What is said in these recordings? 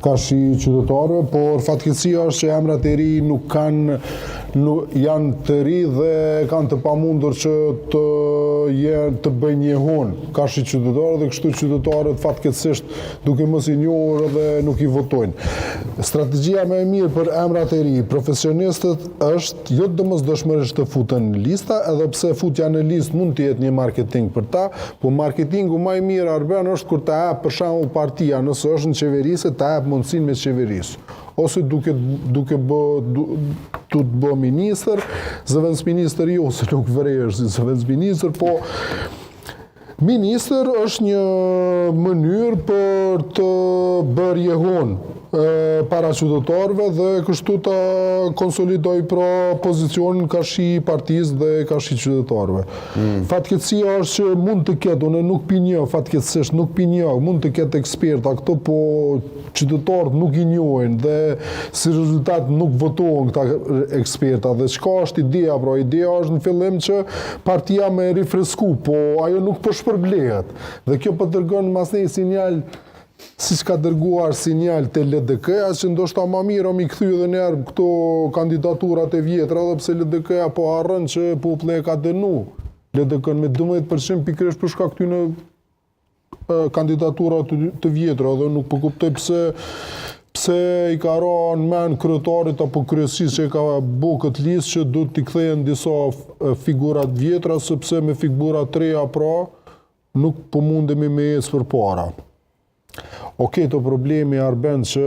ka shi qytetarëve, por fatkeqësia është që emrat e ri janë të ri dhe kanë të pamundur që të bëjnë një honë ka shi qytetarë dhe kështu qytetarët fatkeqësisht duke mos i njohur dhe nuk i votojnë. Strategjia më e mirë për emrat e ri profesionistët është jo domosdoshmërisht të futen në lista, edhe pse futja në listë mund të jetë një marketing për ta, po marketingu më i mirë Arben është kur ta hap për shembull partia nëse është në qeverisë ta hap mundësinë me qeverisë. Ose duke të bë ministër, zëvendësministër jo, se nuk vrej është zëvendësministër, po ministër është një mënyrë për të bërë jehon para qytetarëve dhe kështu të konsolidoj pozicionin ka shi partisë dhe ka shi qytetarëve. Fatkeqësia është që mund të ketë, unë nuk pinjë, fatkeqësisht nuk pinjë, mund të ketë eksperta këto, po qytetarët nuk i njohin dhe si rezultat nuk votohen këta eksperta dhe çka është ideja, pra ideja është në fillim që partia me rifresku, po ajo nuk po shpërblehet dhe kjo po dërgon mas një sinjal si që ka dërguar sinjal të LDK-a, që ndoshta ma mirë mi këthy edhe njerë këto kandidaturat e vjetra, dhe pse LDK-a po harrën që populli e ka dënu LDK-n me 12% pikërisht për shkak këtyne kandidaturat të vjetra, dhe nuk po kuptoj pse i ka ra në men kryetarit apo kryesisë që ka bo këtë listë që du t'i kthejnë disa figurat vjetra, sepse me figurat treja pra nuk po mundemi me ecë për para. Okej, të problemi Arben që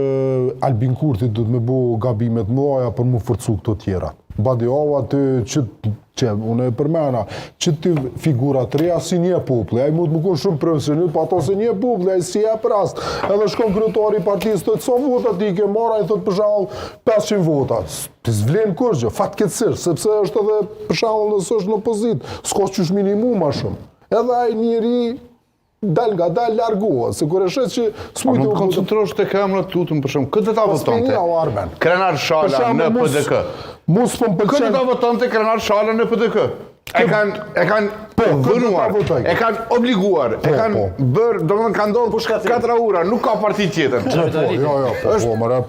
Albin Kurti du të me bo gabimet mëdha për mu forcu këto tjera. Badiova të që unë e përmena, që ti figurat reja si një populli, ai mund të më konë shumë profesionist, pa ato se një populli, ai si e rast, edhe shkon kryetari i partisë, të sa vota ti ke marrë, ai thot për shembull 500 vota. Ti s'vlen kurrë, fatkeqësisht, sepse është edhe për shembull nëse është në opozitë, s'ka qysh minimum më shumë. Edhe ai njeri dal nga dal largohet, se kur e shet që s'mund të koncentrosh tek emrat tutën për shembull. Këtë ta votonte. Krenar Shala në PDK. Mos po m'pëlqen. Këtë ta votonte Krenar Shala në PDK. E kanë vënuar, e kanë obliguar, e kanë bërë, domethënë kanë ndodhur 4 ura, nuk ka parti tjetër.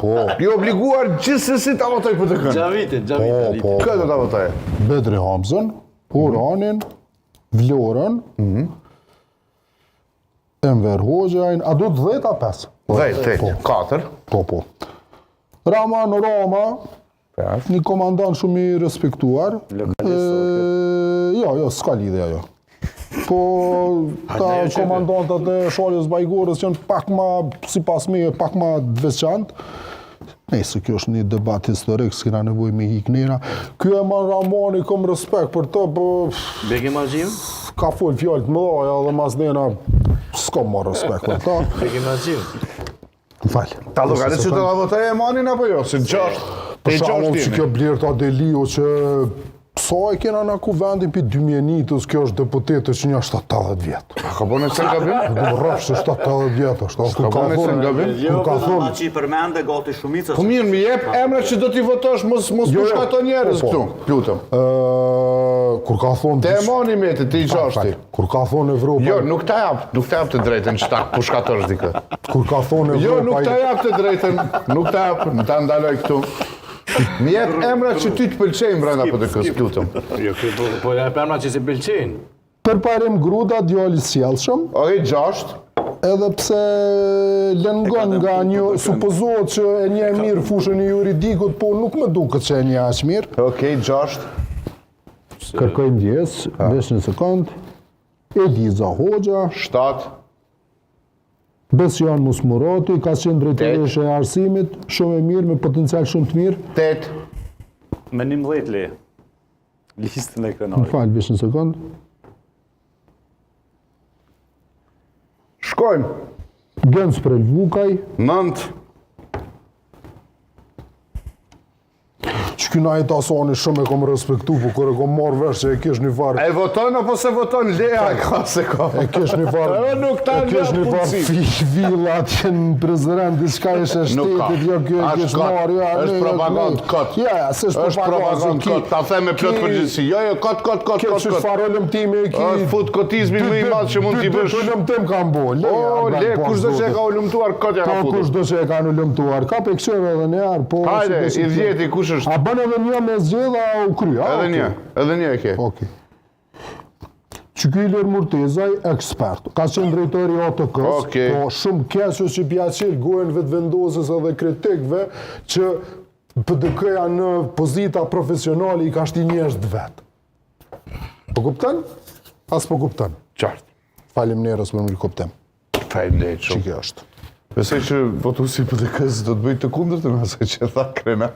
Po. I obliguar gjithsesi ta votoj PDK. Xhavitin. Këtë ta votoj. Bedri Hamzën, Uranin, Vlorën, Enver Hoxhajn, a do të 10 a 5? 10, 4. Po. Rama, një komandant shumë i respektuar. Jo, s'ka lidhja jo. Po, ta komandantat e Shalës Bajgorës janë pak ma, si pas me, pak ma veçantë. Nëse kjo është një debat historik, s'kena nevojë me hiknera. Ky e man Ramani, kom respekt për të, po... Begi Mazhiu? Ka fol fjallë të mëdha dhe masdena s'ka ma respekt për ta. Begi Mazhiu? Falë. Ta llogarit që të la votoj e manin apo jo? Se 6. Për shembull që kjo Blerta Delio që sa e kena në kuvendin për 2001-tës, kjo është deputetë që një 70 vjetë. Ka po në sen gabim? Nuk më rrafë që 70 vjetë është. Ka po në sen gabim? Jo, përna që i përmende gati shumicës. Po mirë, mi jep emre që do t'i votosh, mos pushkato njerëz këtu, plutëm. Kur ka thonë... Te e mani me te i qashti. Kur ka thonë Evropa... Jo, nuk ta jap të drejten që ta pushkatosh dikë. Kur ka thonë Evropa... Jo, nuk ta jap të drejten, nuk ta jap, në ta ndaloj këtu. Mi jep emra që ty të pëlqejnë brenda PDK-s, plutëm. Jo, po jep emra që si pëlqejnë. Përparim Gruda, djali sjellshëm. Okej, 6. Edhe pse lëngon nga një supozohet që e një mirë fushën e juridikut, po nuk më duket që e një aq mirë. Okej, 6. Kërkoj ndjes, vesh një sekond. Ediza Hoxha. 7. Besjan Musmurati, ka qenë drejtoresh e arsimit, shumë e mirë, me potencial shumë të mirë. 8. Me 11 leje. Listën e krenarit. Më falë, vesh një sekond. Shkojmë. Gens Prel Vukaj. 9. Shkynaj të asoni shumë e kom respektu, po kër e kom marrë vesh që e kesh një farë. E voton apo se voton Lea ka se ka. E kesh një farë. Nuk ta e kesh një farë villat që në prezident diçka ishe shtetit, jo kjo e kesh marrë. Është propagandë kot. Ja, se është propagandë kot. Ta them me plot përgjithësi. Jo, kot. Kesh farë lëmtimi e ki. Është fut kotizmi më i madh që mund t'i bësh. Dy lëmtim kam bo. Le, kushdo që e ka ulëmtuar kot ja ka futur. Kushdo që e ka ulëmtuar. Ka pe kësheve edhe një arë, po... Hajde, i vjeti, kush është? A bën edhe një me zgjedha u krya? Edhe një e ke. Okej. Që ky Ilir Murtezaj, ekspert, ka qenë drejtori OTK-s, po shumë keqë që pja qelë gojën vetëvendosës edhe kritikve që PDK-ja në pozita profesionale i ka shti njështë vetë. Po kuptan? As po kuptan. Qartë. Falim njerës me mirë kuptem. Faleminderit shumë. Që kjo është. Besoj që votuesi i PDK-s do të bëjë të kundërtën asaj që tha Krenar.